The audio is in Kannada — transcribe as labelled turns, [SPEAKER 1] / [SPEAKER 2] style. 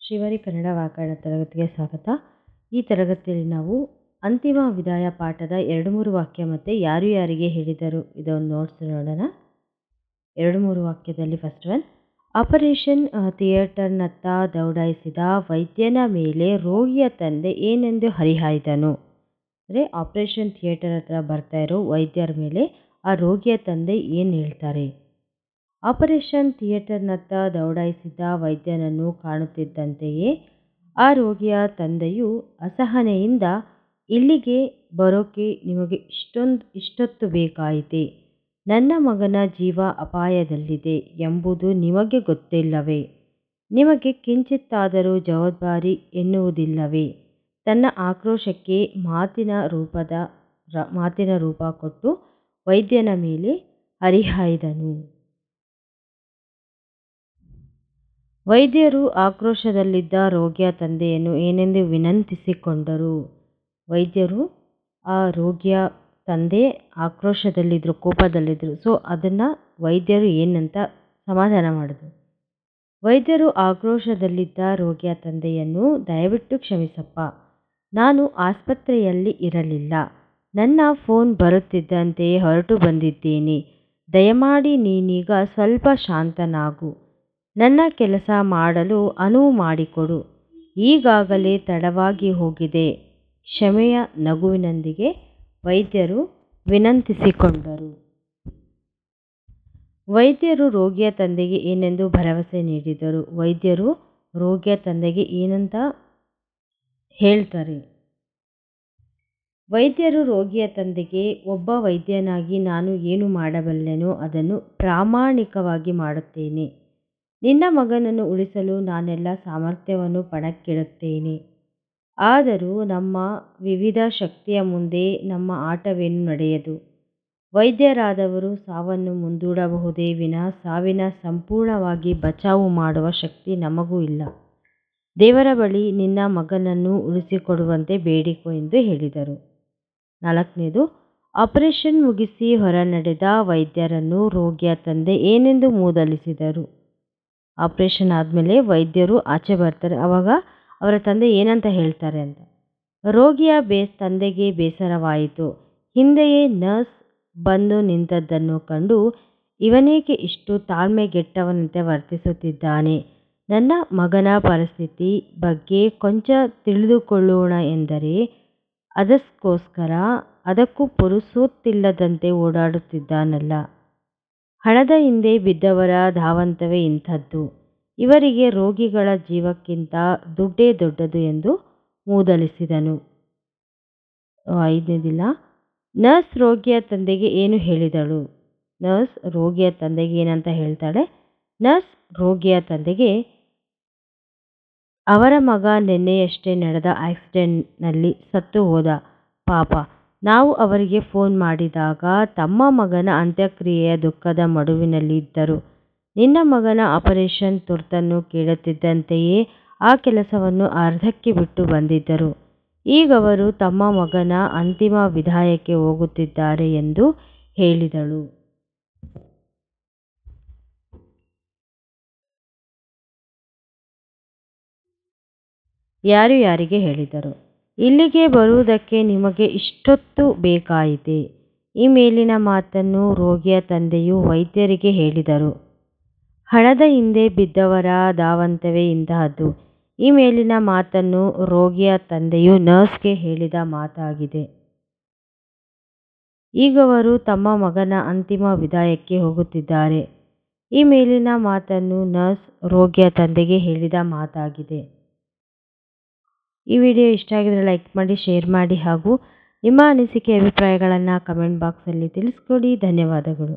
[SPEAKER 1] ಶ್ರೀವಾರಿ ಕನ್ನಡ ವ್ಯಾಕರಣ ತರಗತಿಗೆ ಸ್ವಾಗತ. ಈ ತರಗತಿಯಲ್ಲಿ ನಾವು ಅಂತಿಮ ವಿದಾಯ ಪಾಠದ 2-3 ವಾಕ್ಯ ಮತ್ತು ಯಾರು ಯಾರಿಗೆ ಹೇಳಿದರು ಇದೊಂದು ನೋಟ್ಸ್ ನೋಡೋಣ. 2-3 ವಾಕ್ಯದಲ್ಲಿ ಫಸ್ಟ್ ಒನ್, ಆಪರೇಷನ್ ಥಿಯೇಟರ್ನತ್ತ ದೌಡಾಯಿಸಿದ ವೈದ್ಯನ ಮೇಲೆ ರೋಗಿಯ ತಂದೆ ಏನೆಂದು ಹರಿಹಾಯ್ದನು. ಅಂದರೆ ಆಪರೇಷನ್ ಥಿಯೇಟರ್ ಹತ್ರ ಬರ್ತಾ ಇರೋ ವೈದ್ಯರ ಮೇಲೆ ಆ ರೋಗಿಯ ತಂದೆ ಏನು ಹೇಳ್ತಾರೆ. ಆಪರೇಷನ್ ಥಿಯೇಟರ್ನತ್ತ ದೌಡಾಯಿಸಿದ್ದ ವೈದ್ಯನನ್ನು ಕಾಣುತ್ತಿದ್ದಂತೆಯೇ ಆ ರೋಗಿಯ ತಂದೆಯು ಅಸಹನೆಯಿಂದ, ಇಲ್ಲಿಗೆ ಬರೋಕೆ ನಿಮಗೆ ಇಷ್ಟೊತ್ತು ಬೇಕಾಯಿತೆ? ನನ್ನ ಮಗನ ಜೀವ ಅಪಾಯದಲ್ಲಿದೆ ಎಂಬುದು ನಿಮಗೆ ಗೊತ್ತಿಲ್ಲವೇ? ನಿಮಗೆ ಕಿಂಚಿತ್ತಾದರೂ ಜವಾಬ್ದಾರಿ ಎನ್ನುವುದಿಲ್ಲವೇ? ತನ್ನ ಆಕ್ರೋಶಕ್ಕೆ ಮಾತಿನ ರೂಪ ಕೊಟ್ಟು ವೈದ್ಯನ ಮೇಲೆ ಹರಿಹಾಯ್ದನು. ವೈದ್ಯರು ಆಕ್ರೋಶದಲ್ಲಿದ್ದ ರೋಗಿಯ ತಂದೆಯನ್ನು ಏನೆಂದು ವಿನಂತಿಸಿಕೊಂಡರು. ವೈದ್ಯರು ಆ ರೋಗಿಯ ತಂದೆ ಆಕ್ರೋಶದಲ್ಲಿದ್ದರು, ಕೋಪದಲ್ಲಿದ್ದರು. ಸೊ ಅದನ್ನು ವೈದ್ಯರು ಏನಂತ ಸಮಾಧಾನ ಮಾಡಿದ್ರು. ವೈದ್ಯರು ಆಕ್ರೋಶದಲ್ಲಿದ್ದ ರೋಗಿಯ ತಂದೆಯನ್ನು, ದಯವಿಟ್ಟು ಕ್ಷಮಿಸಪ್ಪ, ನಾನು ಆಸ್ಪತ್ರೆಯಲ್ಲಿ ಇರಲಿಲ್ಲ. ನನ್ನ ಫೋನ್ ಬರುತ್ತಿದ್ದಂತೆಯೇ ಹೊರಟು ಬಂದಿದ್ದೇನೆ. ದಯಮಾಡಿ ನೀನೀಗ ಸ್ವಲ್ಪ ಶಾಂತನಾಗು. ನನ್ನ ಕೆಲಸ ಮಾಡಲು ಅನುವು ಮಾಡಿಕೊಡು. ಈಗಾಗಲೇ ತಡವಾಗಿ ಹೋಗಿದೆ. ಕ್ಷಮೆಯ ನಗುವಿನೊಂದಿಗೆ ವೈದ್ಯರು ವಿನಂತಿಸಿಕೊಂಡರು. ವೈದ್ಯರು ರೋಗಿಯ ತಂದೆಗೆ ಏನೆಂದು ಭರವಸೆ ನೀಡಿದರು. ವೈದ್ಯರು ರೋಗಿಯ ತಂದೆಗೆ ಏನಂತ ಹೇಳ್ತಾರೆ. ವೈದ್ಯರು ರೋಗಿಯ ತಂದೆಗೆ, ಒಬ್ಬ ವೈದ್ಯನಾಗಿ ನಾನು ಏನು ಮಾಡಬಲ್ಲೆನೋ ಅದನ್ನು ಪ್ರಾಮಾಣಿಕವಾಗಿ ಮಾಡುತ್ತೇನೆ. ನಿನ್ನ ಮಗನನ್ನು ಉಳಿಸಲು ನಾನೆಲ್ಲ ಸಾಮರ್ಥ್ಯವನ್ನು ಪಣಕ್ಕಿಡುತ್ತೇನೆ. ಆದರೂ ನಮ್ಮ ವಿವಿಧ ಶಕ್ತಿಯ ಮುಂದೆ ನಮ್ಮ ಆಟವೇನೂ ನಡೆಯದು. ವೈದ್ಯರಾದವರು ಸಾವನ್ನು ಮುಂದೂಡಬಹುದೇ ವಿನಃ ಸಾವಿನ ಸಂಪೂರ್ಣವಾಗಿ ಬಚಾವು ಮಾಡುವ ಶಕ್ತಿ ನಮಗೂ ಇಲ್ಲ. ದೇವರ ಬಳಿ ನಿನ್ನ ಮಗನನ್ನು ಉಳಿಸಿಕೊಡುವಂತೆ ಬೇಡಿಕೊ ಎಂದು ಹೇಳಿದರು. 4ನೇದು, ಆಪರೇಷನ್ ಮುಗಿಸಿ ಹೊರ ನಡೆದ ವೈದ್ಯರನ್ನು ರೋಗಿಯ ತಂದೆ ಏನೆಂದು ಮೂದಲಿಸಿದರು. ಆಪರೇಷನ್ ಆದಮೇಲೆ ವೈದ್ಯರು ಆಚೆ ಬರ್ತಾರೆ. ಆವಾಗ ಅವರ ತಂದೆ ಏನಂತ ಹೇಳ್ತಾರೆ ಅಂತ. ರೋಗಿಯ ತಂದೆಗೆ ಬೇಸರವಾಯಿತು. ಹಿಂದೆಯೇ ನರ್ಸ್ ಬಂದು ನಿಂತದ್ದನ್ನು ಕಂಡು ಇವನೇಕೆ ಇಷ್ಟು ತಾಳ್ಮೆಗೆಟ್ಟವನಂತೆ ವರ್ತಿಸುತ್ತಿದ್ದಾನೆ. ನನ್ನ ಮಗನ ಪರಿಸ್ಥಿತಿ ಬಗ್ಗೆ ಕೊಂಚ ತಿಳಿದುಕೊಳ್ಳೋಣ ಎಂದರೆ ಅದಕ್ಕೂ ಪುರುಸೊತ್ತಿಲ್ಲದಂತೆ ಓಡಾಡುತ್ತಿದ್ದಾನಲ್ಲ. ಹಣದ ಹಿಂದೆ ಬಿದ್ದವರ ಧಾವಂತವೇ ಇಂಥದ್ದು. ಇವರಿಗೆ ರೋಗಿಗಳ ಜೀವಕ್ಕಿಂತ ದುಡ್ಡೇ ದೊಡ್ಡದು ಎಂದು ಮೂದಲಿಸಿದನು. 5ನೇದಿಲ್ಲ, ನರ್ಸ್ ರೋಗಿಯ ತಂದೆಗೆ ಏನು ಹೇಳಿದಳು. ನರ್ಸ್ ರೋಗಿಯ ತಂದೆಗೆ ಏನಂತ ಹೇಳ್ತಾಳೆ. ನರ್ಸ್ ರೋಗಿಯ ತಂದೆಗೆ, ಅವರ ಮಗ ನಿನ್ನೆಯಷ್ಟೇ ನಡೆದ ಆಕ್ಸಿಡೆಂಟ್ನಲ್ಲಿ ಸತ್ತು ಹೋದ. ಪಾಪ. ನಾವು ಅವರಿಗೆ ಫೋನ್ ಮಾಡಿದಾಗ ತಮ್ಮ ಮಗನ ಅಂತ್ಯಕ್ರಿಯೆಯ ದುಃಖದ ಮಡುವಿನಲ್ಲಿ ಇದ್ದರು. ನಿನ್ನ ಮಗನ ಆಪರೇಷನ್ ತುರ್ತನ್ನು ಕೇಳುತ್ತಿದ್ದಂತೆಯೇ ಆ ಕೆಲಸವನ್ನು ಅರ್ಧಕ್ಕೆ ಬಿಟ್ಟು ಬಂದಿದ್ದರು. ಈಗವರು ತಮ್ಮ ಮಗನ ಅಂತಿಮ ವಿದಾಯಕ್ಕೆ ಹೋಗುತ್ತಿದ್ದಾರೆ ಎಂದು ಹೇಳಿದಳು. ಯಾರು ಯಾರಿಗೆ ಹೇಳಿದರು. ಇಲ್ಲಿಗೆ ಬರುವುದಕ್ಕೆ ನಿಮಗೆ ಇಷ್ಟೊತ್ತು ಬೇಕಾಯಿತೆ? ಈ ಮೇಲಿನ ಮಾತನ್ನು ರೋಗಿಯ ತಂದೆಯು ವೈದ್ಯರಿಗೆ ಹೇಳಿದರು. ಹಣದ ಹಿಂದೆ ಬಿದ್ದವರ ಧಾವಂತವೇ ಇಂತಹದ್ದು. ಈ ಮೇಲಿನ ಮಾತನ್ನು ರೋಗಿಯ ತಂದೆಯು ನರ್ಸ್ಗೆ ಹೇಳಿದ ಮಾತಾಗಿದೆ. ಈಗವರು ತಮ್ಮ ಮಗನ ಅಂತಿಮ ವಿದಾಯಕ್ಕೆ ಹೋಗುತ್ತಿದ್ದಾರೆ. ಈ ಮೇಲಿನ ಮಾತನ್ನು ನರ್ಸ್ ರೋಗಿಯ ತಂದೆಗೆ ಹೇಳಿದ ಮಾತಾಗಿದೆ. ಈ ವಿಡಿಯೋ ಇಷ್ಟ ಆಗಿದ್ರೆ ಲೈಕ್ ಮಾಡಿ, ಶೇರ್ ಮಾಡಿ ಹಾಗೂ ನಿಮ್ಮ ಅನಿಸಿಕೆ ಅಭಿಪ್ರಾಯಗಳನ್ನು ಕಮೆಂಟ್ ಬಾಕ್ಸಲ್ಲಿ ತಿಳಿಸ್ಕೊಡಿ. ಧನ್ಯವಾದಗಳು.